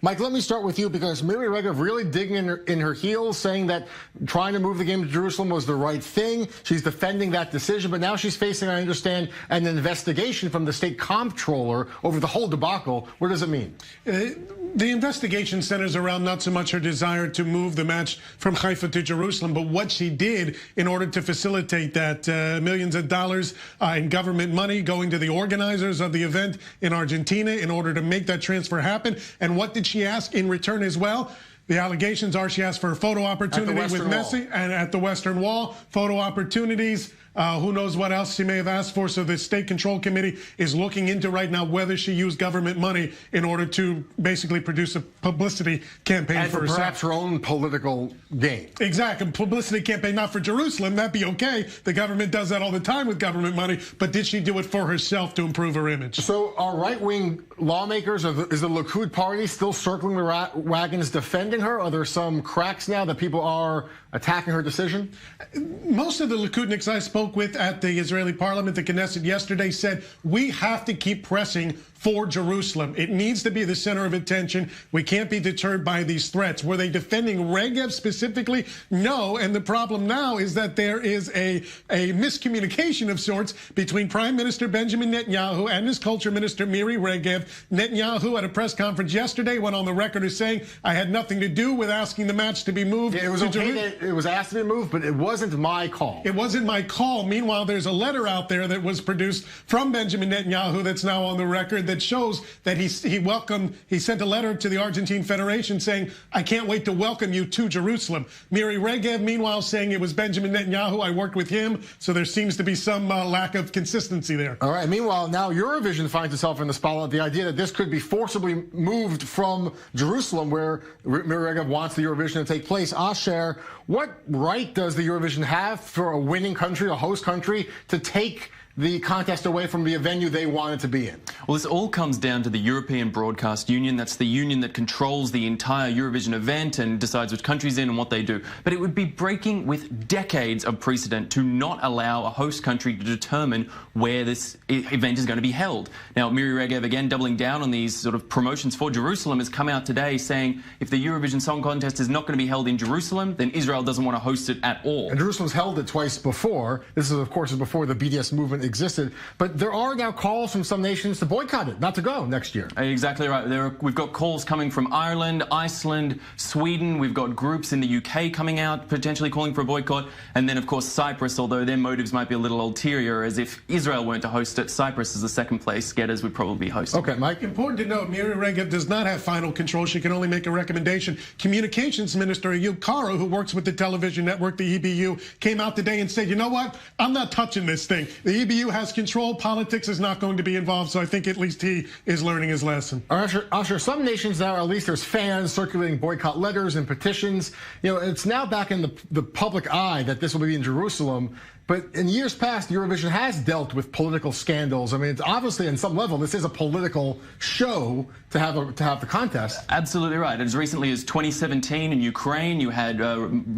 Mike, let me start with you because Miri Regev really digging in her heels, saying that trying to move the game to Jerusalem was the right thing. She's defending that decision, but now she's facing, I understand, an investigation from the state comptroller over the whole debacle. What does it mean? The investigation centers around not so much her desire to move the match from Haifa to Jerusalem, but what she did in order to facilitate that. Millions of dollars in government money going to the organizers of the event in Argentina in order to make that transfer happen. And what did she ask in return as well? The allegations are she asked for a photo opportunity with Messi and at the Western Wall, photo opportunities. Who knows what else she may have asked for. So the State Control Committee is looking into right now whether she used government money in order to basically produce a publicity campaign and for herself. Perhaps her own political gain. Exactly. Publicity campaign, not for Jerusalem. That'd be okay. The government does that all the time with government money. But did she do it for herself to improve her image? So are right-wing lawmakers, is the Likud party still circling the wagons defending her? Are there some cracks now that people are attacking her decision? Most of the Likudniks I spoke with at the Israeli parliament, the Knesset, yesterday said, we have to keep pressing for Jerusalem. It needs to be the center of attention. We can't be deterred by these threats. Were they defending Regev specifically? No. And the problem now is that there is a miscommunication of sorts between Prime Minister Benjamin Netanyahu and his culture minister, Miri Regev. Netanyahu at a press conference yesterday went on the record as saying, I had nothing to do with asking the match to be moved. Yeah, it was okay that it was asked to be moved, but it wasn't my call. It wasn't my call. Meanwhile, there's a letter out there that was produced from Benjamin Netanyahu that's now on the record that shows that he sent a letter to the Argentine Federation saying, I can't wait to welcome you to Jerusalem. Miri Regev, meanwhile, saying it was Benjamin Netanyahu. I worked with him. So there seems to be some lack of consistency there. All right. Meanwhile, now Eurovision finds itself in the spotlight. The idea that this could be forcibly moved from Jerusalem, where Miri Regev wants the Eurovision to take place. Asher, what right does the Eurovision have for a winning country, a host country, to take the contest away from the venue they wanted to be in? Well, this all comes down to the European Broadcast Union. That's the union that controls the entire Eurovision event and decides which countries in and what they do. But it would be breaking with decades of precedent to not allow a host country to determine where this event is going to be held. Now, Miri Regev, again, doubling down on these sort of promotions for Jerusalem, has come out today saying if the Eurovision Song Contest is not going to be held in Jerusalem, then Israel doesn't want to host it at all. And Jerusalem's held it twice before. This is, of course, before the BDS movement existed. But there are now calls from some nations to boycott it, not to go next year. Exactly right. We've got calls coming from Ireland, Iceland, Sweden. We've got groups in the UK coming out, potentially calling for a boycott. And then, of course, Cyprus, although their motives might be a little ulterior, as if Israel weren't to host it, Cyprus as the second place getters would probably host it. Okay, Mike. Important to note, Miri Regev does not have final control. She can only make a recommendation. Communications Minister Ayub Karo, who works with the television network, the EBU, came out today and said, you know what? I'm not touching this thing. The EBU has control. Politics is not going to be involved, so I think at least he is learning his lesson. Usher, some nations now, at least there's fans circulating boycott letters and petitions. You know, it's now back in the public eye that this will be in Jerusalem. But in years past, Eurovision has dealt with political scandals. I mean, it's obviously, on some level, this is a political show to have the contest. Absolutely right. As recently as 2017 in Ukraine, you had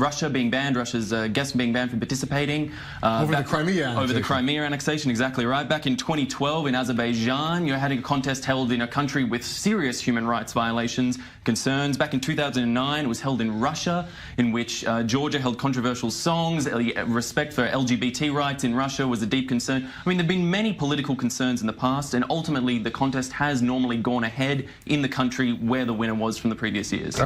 Russia being banned, Russia's guests being banned from participating. Over the Crimea annexation. Over the Crimea annexation, exactly right. Back in 2012 in Azerbaijan, you had a contest held in a country with serious human rights violations concerns. Back in 2009, it was held in Russia, in which Georgia held controversial songs. Respect for LGBT rights in Russia was a deep concern. I mean, there have been many political concerns in the past, and ultimately the contest has normally gone ahead in the country where the winner was from the previous years.